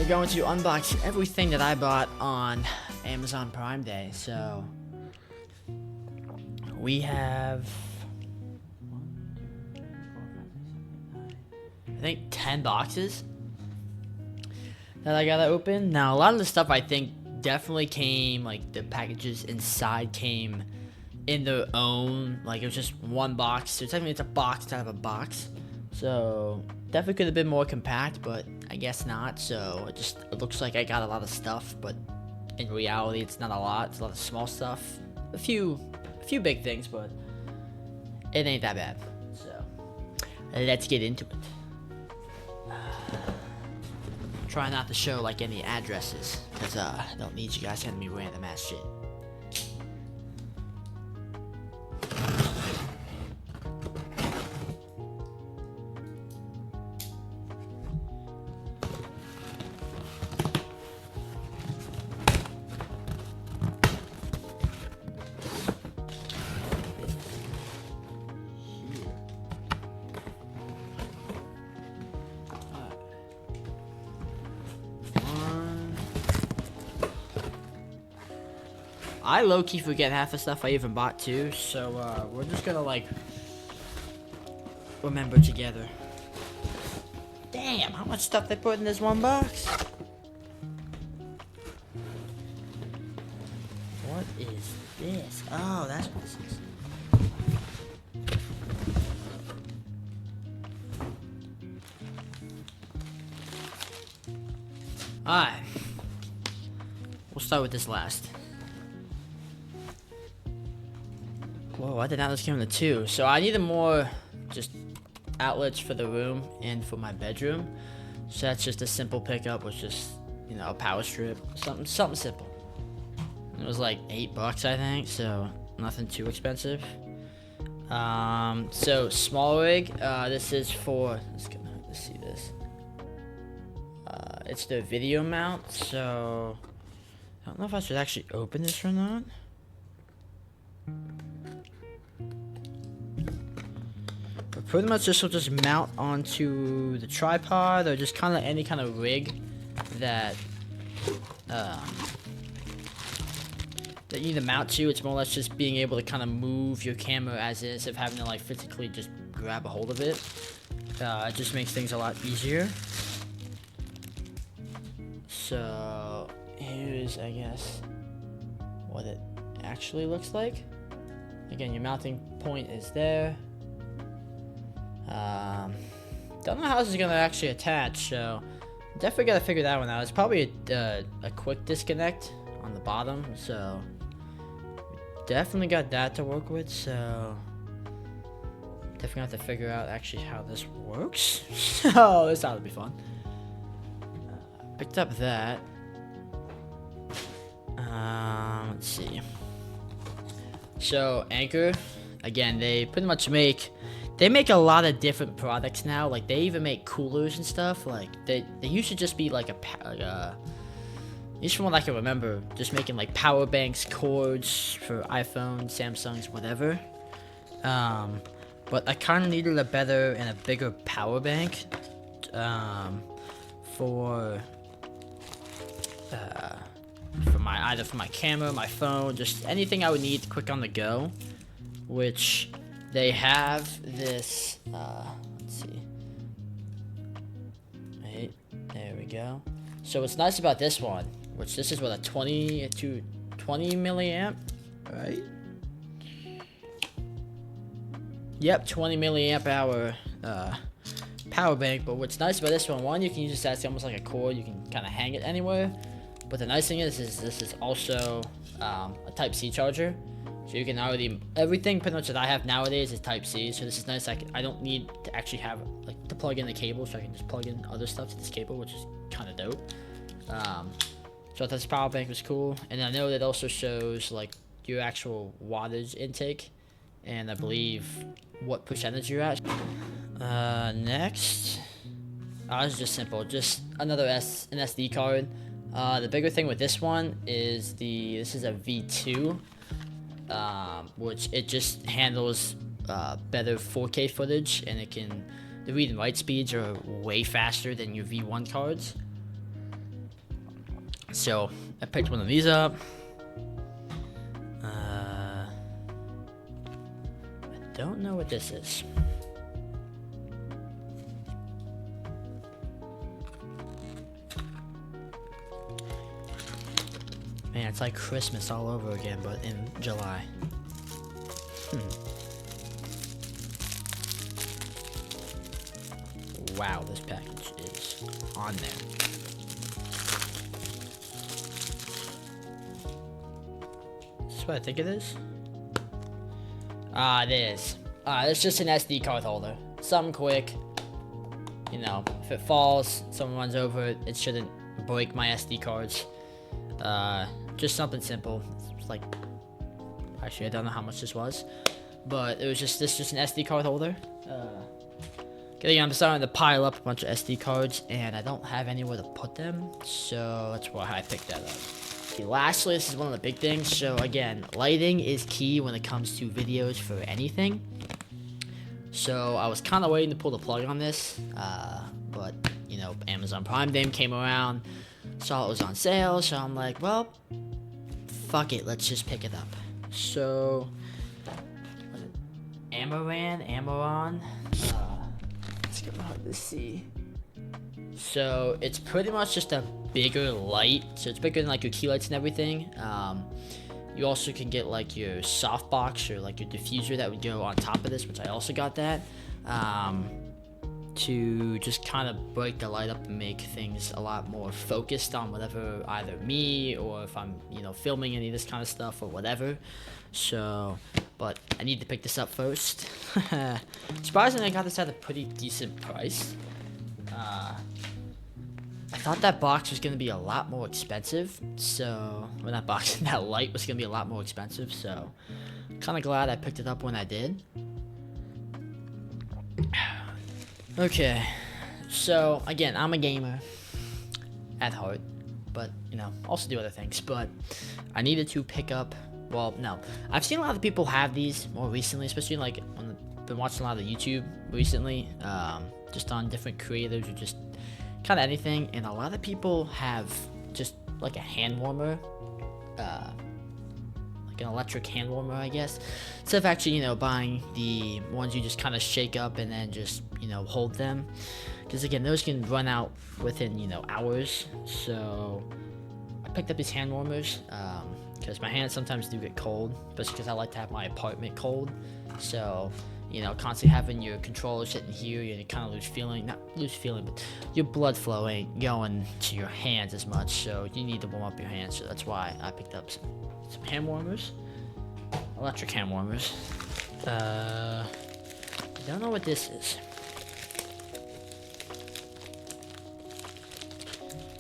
we're going to unbox everything that I bought on Amazon Prime Day. So we have, I think, 10 boxes that I gotta open. Now, a lot of the stuff I think definitely came, like the packages inside came in their own, like it was just one box. So technically it's a box out of a box. So definitely could have been more compact, but I guess not. So it looks like I got a lot of stuff, but in reality it's not a lot. It's a lot of small stuff, a few big things, but it ain't that bad. So let's get into it. Try not to show like any addresses, because I don't need you guys sending me random ass shit. I low-key forget half the stuff I even bought too, so we're just gonna like remember together. Damn, how much stuff they put in this one box? What is this? Oh, that's what this is. Alright. We'll start with this last. Whoa, I did not just came in the 2. So I needed more just outlets for the room and for my bedroom. So that's just a simple pickup with just, you know, a power strip. Something simple. It was like $8, I think, so nothing too expensive. So small rig, this is for, let's see this. It's the video mount, so I don't know if I should actually open this or not. But pretty much this will just mount onto the tripod, or just kind of any kind of rig that that you need to mount to. It's more or less just being able to kind of move your camera as is, of having to like physically just grab a hold of it. It just makes things a lot easier. So here's, I guess, what it actually looks like. Again, your mounting point is there. Don't know how this is gonna actually attach, so definitely gotta figure that one out. It's probably a quick disconnect on the bottom, so definitely got that to work with. So definitely have to figure out actually how this works. So this ought to be fun. Picked up that. Let's see. So Anker, again, they pretty much make a lot of different products now. Like they even make coolers and stuff. Like they used to just be like at least from what I can remember, just making like power banks, cords for iPhone, Samsungs, whatever. But I kind of needed a better and a bigger power bank for either for my camera, my phone, just anything I would need quick on the go. Which they have this. Let's see. Right there we go. So what's nice about this one, which this is what, a 20 milliamp, right? Yep, 20 milliamp hour power bank. But what's nice about this one, you can use this as almost like a cord. You can kind of hang it anywhere. But the nice thing is this is also a Type-C charger. So you can already, everything pretty much that I have nowadays is Type-C. So this is nice. I don't need to actually have like to plug in the cable, so I can just plug in other stuff to this cable, which is kind of dope. So I thought this power bank was cool. And I know that also shows like your actual wattage intake, and I believe what percentage you're at. Next, this is just simple, just another an SD card. The bigger thing with this one is this is a V2, which it just handles better 4K footage, and the read and write speeds are way faster than your V1 cards. So I picked one of these up. I don't know what this is. Man, it's like Christmas all over again, but in July. Wow, this package is on there. Is this what I think it is? It is. It's just an SD card holder. Something quick. You know, if it falls, someone runs over it, it shouldn't break my SD cards. Just something simple. It's like, actually, I don't know how much this was, but it was just an SD card holder. I'm starting to pile up a bunch of SD cards, and I don't have anywhere to put them, so that's why I picked that up. Lastly, this is one of the big things. So again, lighting is key when it comes to videos for anything. So I was kind of waiting to pull the plug on this, but you know, Amazon Prime Day came around, saw it was on sale, so I'm like, well, fuck it, let's just pick it up. So, Amaran, it's gonna be hard to see. So it's pretty much just a bigger light. So it's bigger than like your key lights and everything. You also can get like your softbox or like your diffuser that would go on top of this, which I also got that. To just kind of break the light up and make things a lot more focused on whatever, either me or if I'm, you know, filming any of this kind of stuff or whatever. So, but I need to pick this up first. Surprisingly, I got this at a pretty decent price. I thought that box was going to be a lot more expensive, so, well, that box, that light was going to be a lot more expensive, so, kind of glad I picked it up when I did. Okay, so, again, I'm a gamer at heart, but, you know, also do other things, but I needed to pick up, well, no, I've seen a lot of people have these more recently, especially, like, when I've been watching a lot of YouTube recently, just on different creators or just kind of anything, and a lot of people have just like a hand warmer, like an electric hand warmer, I guess, instead of actually, you know, buying the ones you just kind of shake up and then just, you know, hold them, because again, those can run out within, you know, hours. So I picked up these hand warmers because my hands sometimes do get cold, especially because I like to have my apartment cold. So, you know, constantly having your controller sitting here, you kind of not lose feeling, but your blood flow ain't going to your hands as much, so you need to warm up your hands. So that's why I picked up some hand warmers, electric hand warmers. I don't know what this is.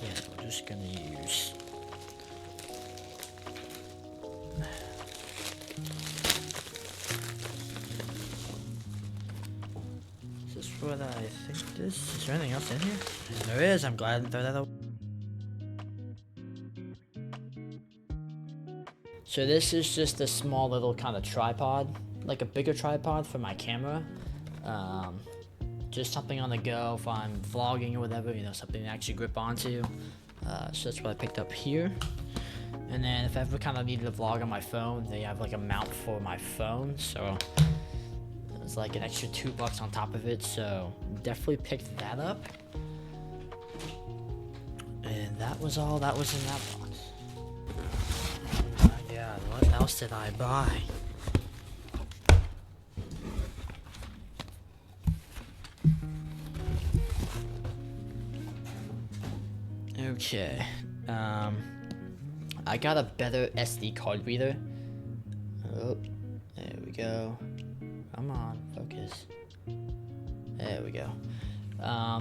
Yeah, we're just gonna use. What I think this is there anything else in here? There is. I'm glad I didn't throw that out. So this is just a small little kind of tripod, like a bigger tripod for my camera. Just something on the go if I'm vlogging or whatever, you know, something to actually grip onto. So that's what I picked up here. And then if I ever kind of needed to vlog on my phone, they have like a mount for my phone. So it's like an extra $2 on top of it, so definitely picked that up. And that was all that was in that box. Oh my god, what else did I buy? Okay, I got a better SD card reader. Oh, there we go. Come on, focus. There we go.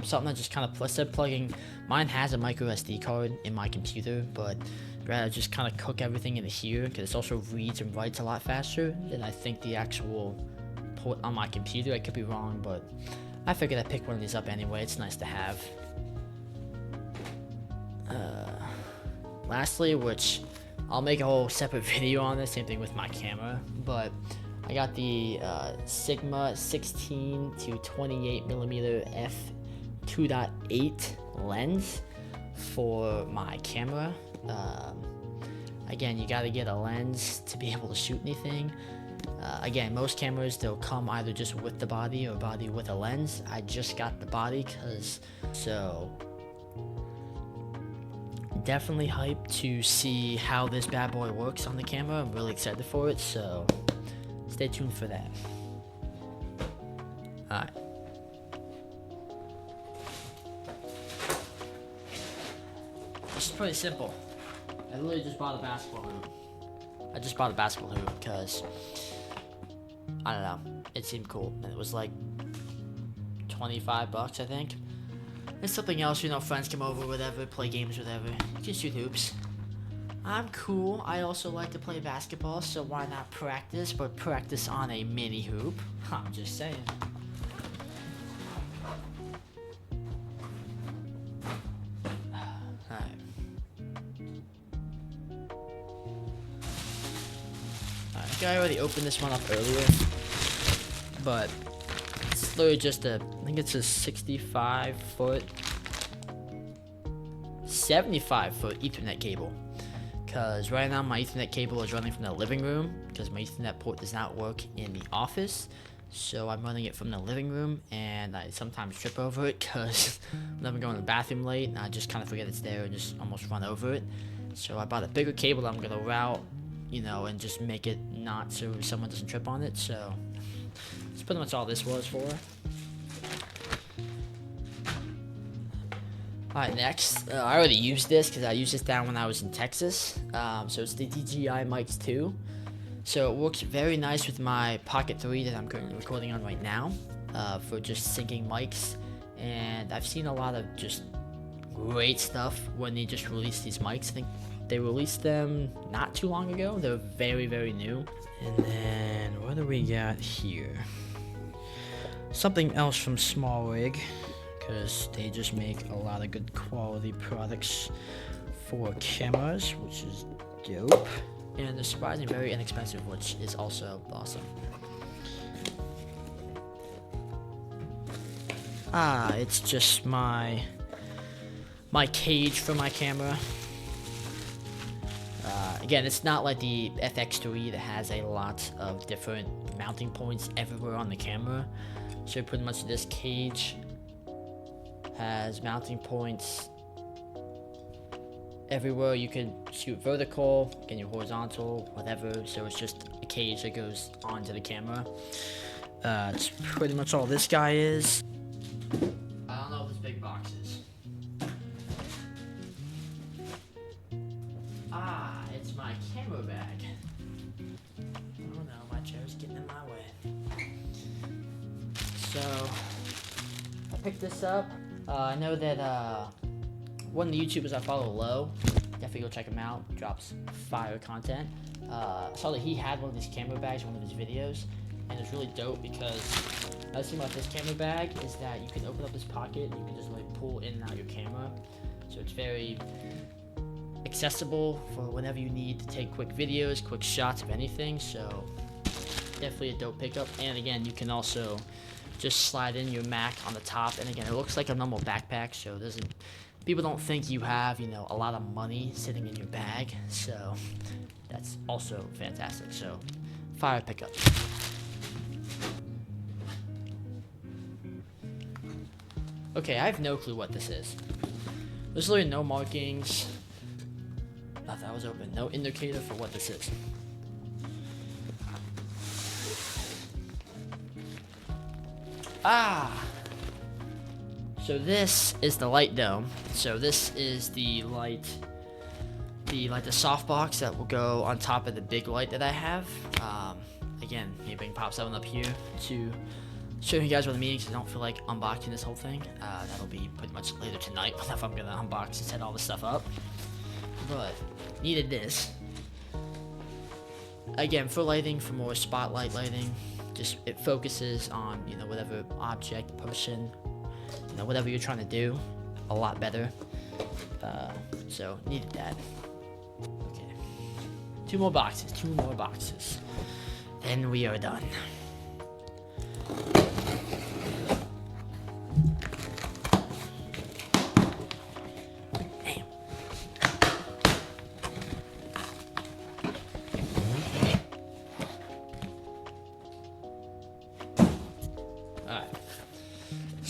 Something that just kind of, instead of plugging, mine has a micro SD card in my computer, but I'd rather just kind of cook everything into here, because it also reads and writes a lot faster than I think the actual port on my computer. I could be wrong, but I figured I'd pick one of these up anyway. It's nice to have. Lastly, which I'll make a whole separate video on this, same thing with my camera, but I got the Sigma 16 to 28mm f 2.8 lens for my camera. Again, you gotta get a lens to be able to shoot anything. Again, most cameras, they'll come either just with the body or body with a lens. I just got the body so definitely hyped to see how this bad boy works on the camera. I'm really excited for it, so stay tuned for that. Alright. This is pretty simple. I literally just bought a basketball hoop. I just bought a basketball hoop because, I don't know, it seemed cool. And it was like 25 bucks, I think. It's something else, you know, friends come over, whatever, play games, whatever. You can shoot hoops. I'm cool. I also like to play basketball, so why not practice, but practice on a mini hoop? I'm just saying. I think I already opened this one up earlier, but it's literally just I think it's a 75-foot, 75-foot Ethernet cable. Because right now my Ethernet cable is running from the living room, because my Ethernet port does not work in the office. So I'm running it from the living room, and I sometimes trip over it because whenever I'm going to the bathroom late, I just kind of forget it's there and just almost run over it. So I bought a bigger cable that I'm going to route, you know, and just make it not so someone doesn't trip on it. So that's pretty much all this was for. Alright, next, I already used this because I used this down when I was in Texas. So it's the DJI Mic 2. So it works very nice with my Pocket 3 that I'm currently recording on right now, for just syncing mics. And I've seen a lot of just great stuff when they just released these mics. I think they released them not too long ago. They're very, very new. And then what do we got here? Something else from SmallRig, because they just make a lot of good quality products for cameras, which is dope. And they're surprisingly very inexpensive, which is also awesome. It's just my cage for my camera. Again, it's not like the FX3 that has a lot of different mounting points everywhere on the camera. So pretty much this cage has mounting points everywhere. You can shoot vertical, again, your horizontal, whatever. So it's just a cage that goes onto the camera. It's pretty much all this guy is. I don't know what this big box is. It's my camera bag. Oh no, my chair's getting in my way. So I picked this up. I know that one of the YouTubers I follow, Low, definitely go check him out. Drops fire content. I saw that he had one of these camera bags in one of his videos, and it's really dope because the nice thing about this camera bag is that you can open up this pocket and you can just like pull in and out your camera. So it's very accessible for whenever you need to take quick videos, quick shots of anything. So definitely a dope pickup. And again, you can also just slide in your Mac on the top, and again, it looks like a normal backpack, so people don't think you have, you know, a lot of money sitting in your bag. So that's also fantastic. So fire pickup. Okay, I have no clue what this is. There's literally no markings. That was open. No indicator for what this is. So this is the light dome. So this is the light, the softbox that will go on top of the big light that I have. Again, maybe I can pop something up here to show you guys what I'm meaning, because I don't feel like unboxing this whole thing. That'll be pretty much later tonight whenever I'm gonna unbox and set all this stuff up. But needed this. Again, for lighting, for more spotlight lighting. Just it focuses on, you know, whatever object, person, you know, whatever you're trying to do a lot better. So needed that. Okay. 2 more boxes. Then we are done. Damn.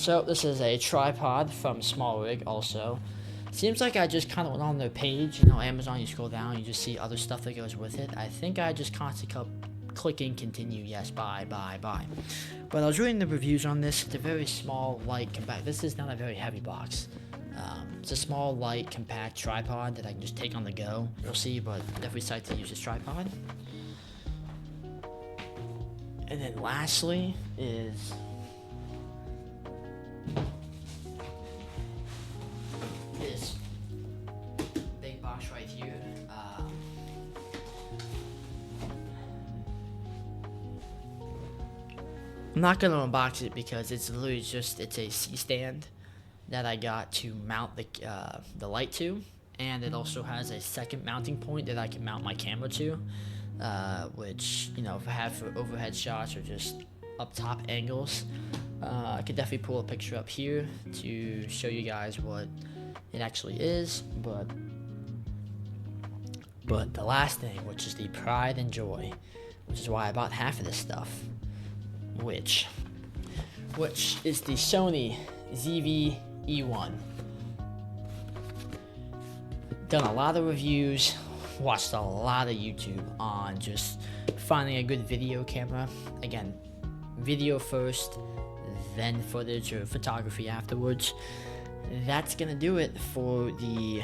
So this is a tripod from SmallRig also. Seems like I just kind of went on their page, you know, Amazon, you scroll down, you just see other stuff that goes with it. I think I just constantly kept clicking continue, yes, buy. But I was reading the reviews on this. It's a very small, light, compact. This is not a very heavy box. It's a small, light, compact tripod that I can just take on the go. We'll see, but definitely excited to use this tripod. And then lastly is this big box right here. I'm not gonna unbox it because it's literally just it's a C-stand that I got to mount the light to, and it also has a second mounting point that I can mount my camera to, which, you know, if I have for overhead shots or just up top angles, I could definitely pull a picture up here to show you guys what it actually is. But the last thing, which is the pride and joy, which is why I bought half of this stuff, which is the Sony ZV-E1. Done a lot of reviews, watched a lot of YouTube on just finding a good video camera. Again, video first, then footage or photography afterwards. That's gonna do it for the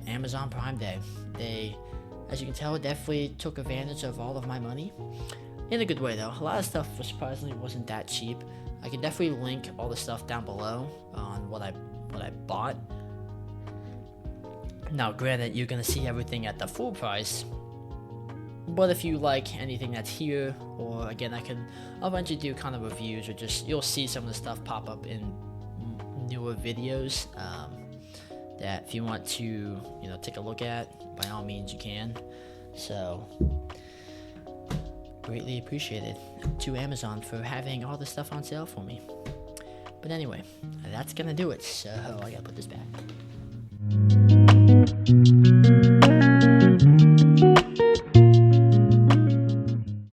Amazon Prime Day. They, as you can tell, definitely took advantage of all of my money. In a good way though. A lot of stuff surprisingly wasn't that cheap. I can definitely link all the stuff down below on what I bought. Now granted, you're gonna see everything at the full price, but if you like anything that's here, or again, I'll eventually do kind of reviews, or just you'll see some of the stuff pop up in newer videos that if you want to, you know, take a look at, by all means you can. So greatly appreciated to Amazon for having all this stuff on sale for me. But anyway, that's gonna do it. So I gotta put this back.